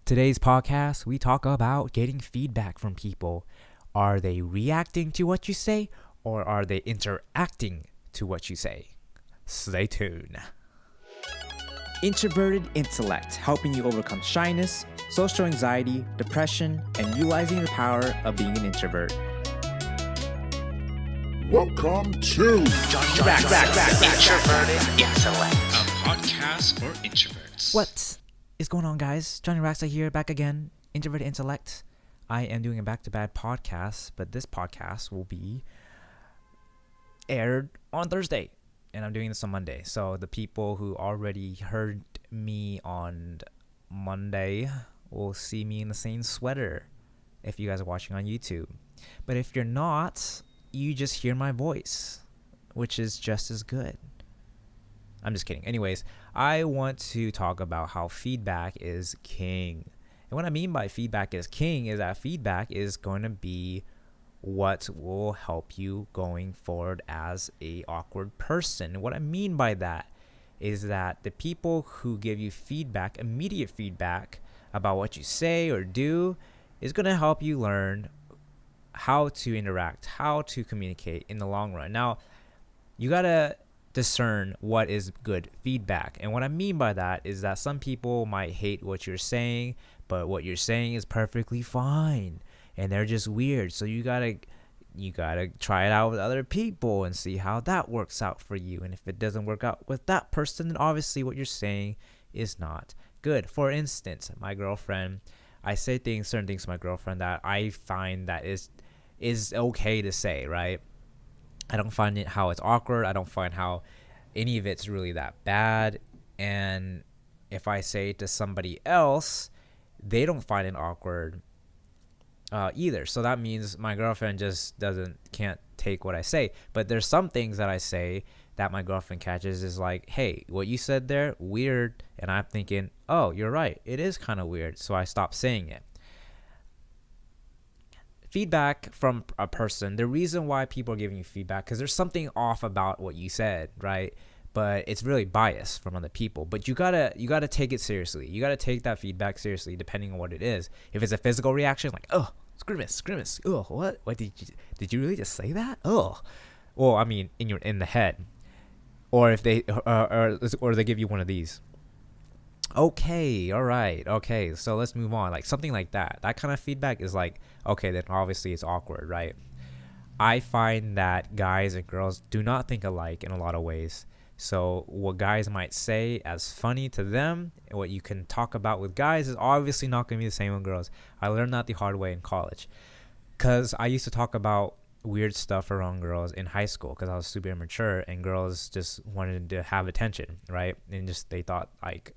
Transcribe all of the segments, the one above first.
Today's podcast, we talk about getting feedback from people. Are they reacting to what you say, or are they interacting to what you say? Stay tuned. Introverted Intellect, helping you overcome shyness, social anxiety, depression, and utilizing the power of being an introvert. Welcome to Introverted Intellect, a podcast for introverts. What is going on, guys? Johnny Raxa here, back again. Introverted Intellect. I am doing a back-to-back podcast, but this podcast will be aired on Thursday, and I'm doing this on Monday. So the people who already heard me on Monday will see me in the same sweater if you guys are watching on YouTube. But if you're not, you just hear my voice, which is just as good. I'm just kidding. Anyways, I want to talk about how feedback is king. And what I mean by feedback is king is that feedback is going to be what will help you going forward as a awkward person. And what I mean by that is that the people who give you feedback, immediate feedback about what you say or do, is going to help you learn how to interact, how to communicate in the long run. Now, you got to discern what is good feedback. And what I mean by that is that some people might hate what you're saying, but what you're saying is perfectly fine. And they're just weird. So you gotta try it out with other people and see how that works out for you. And if it doesn't work out with that person, then obviously what you're saying is not good. For instance, my girlfriend, I say certain things to my girlfriend that I find that is okay to say, right? I don't find it how it's awkward. I don't find how any of it's really that bad. And if I say it to somebody else, they don't find it awkward either. So that means my girlfriend just can't take what I say. But there's some things that I say that my girlfriend catches is like, hey, what you said there, weird. And I'm thinking, oh, you're right. It is kind of weird. So I stop saying it. Feedback from a person, the reason why people are giving you feedback, because there's something off about what you said, right? But it's really biased from other people. But you gotta take it seriously. You gotta take that feedback seriously, depending on what it is. If it's a physical reaction, like, oh, grimace, oh, what did you really just say that? Oh, well, I mean, in the head, or if they or they give you one of these. Okay, all right, okay, so let's move on. Like something like that. That kind of feedback is like, okay, then obviously it's awkward, right? I find that guys and girls do not think alike in a lot of ways. So what guys might say as funny to them, and what you can talk about with guys is obviously not going to be the same with girls. I learned that the hard way in college, because I used to talk about weird stuff around girls in high school because I was super immature, and girls just wanted to have attention, right? And just they thought like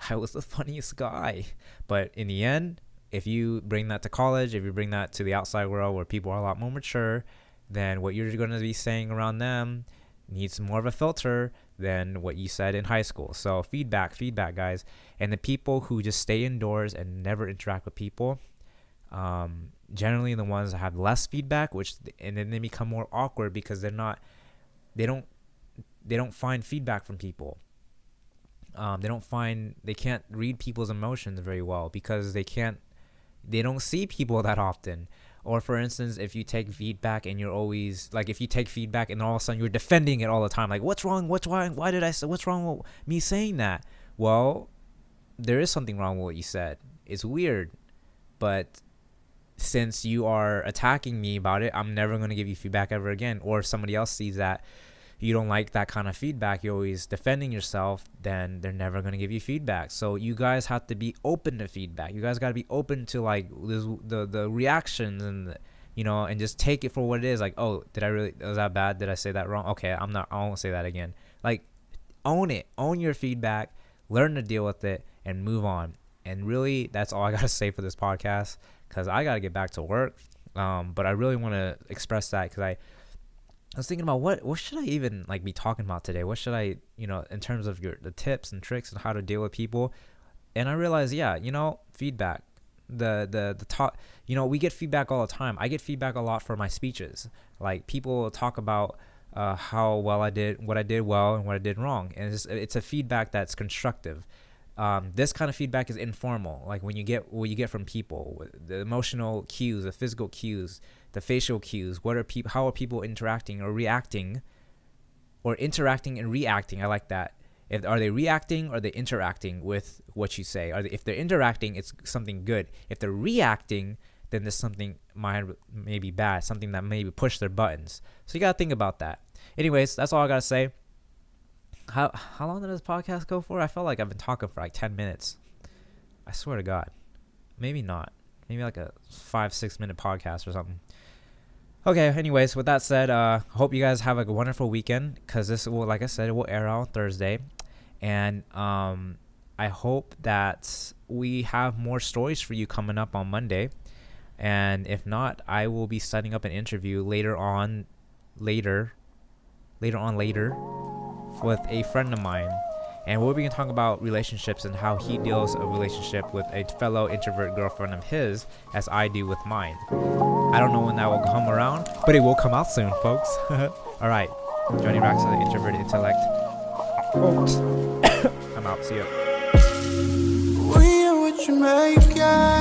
I was the funniest guy. But in the end, if you bring that to college, if you bring that to the outside world where people are a lot more mature, then what you're going to be saying around them needs more of a filter than what you said in high school. So feedback, guys. And the people who just stay indoors and never interact with people, generally the ones that have less feedback, and then they become more awkward because they don't find feedback from people. They can't read people's emotions very well because they don't see people that often. Or for instance, if you take feedback and you're always like, if you take feedback and all of a sudden you're defending it all the time, like what's wrong? Why did I say, what's wrong with me saying that? Well, there is something wrong with what you said. It's weird, but since you are attacking me about it, I'm never going to give you feedback ever again. Or if somebody else sees that you don't like that kind of feedback, you're always defending yourself, then they're never going to give you feedback. So you guys have to be open to feedback. You guys got to be open to like the reactions and and just take it for what it is. Like, oh, was that bad? Did I say that wrong? Okay, I won't say that again. Like, own it, own your feedback, learn to deal with it, and move on. And really, that's all I got to say for this podcast, because I got to get back to work. But I really want to express that because I was thinking about what should I even like be talking about today? What should I, in terms of the tips and tricks and how to deal with people? And I realized, feedback, the talk, we get feedback all the time. I get feedback a lot for my speeches. Like people talk about how well I did, what I did well and what I did wrong. And it's a feedback that's constructive. this kind of feedback is informal, like when you get what you get from people, the emotional cues, the physical cues, the facial cues. How are people interacting or reacting, or interacting and reacting? I like that. Are they reacting or are they interacting with what you say? If they're interacting, it's something good. If they're reacting, then there's something may be bad, something that maybe push their buttons. So you gotta think about that. Anyways, that's all I gotta say. How long did this podcast go for? I felt like I've been talking for like 10 minutes. I swear to God. Maybe not. Maybe like a 5-6 minute podcast or something. Okay, anyways, with that said, hope you guys have like a wonderful weekend, because this will, like I said, it will air on Thursday. And I hope that we have more stories for you coming up on Monday. And if not, I will be setting up an interview later with a friend of mine, and we'll be talking about relationships and how he deals a relationship with a fellow introvert girlfriend of his, as I do with mine. I don't know when that will come around, but it will come out soon, folks. All right, Johnny Raxa, the Introverted Intellect. I'm out. See ya. We are what you make it.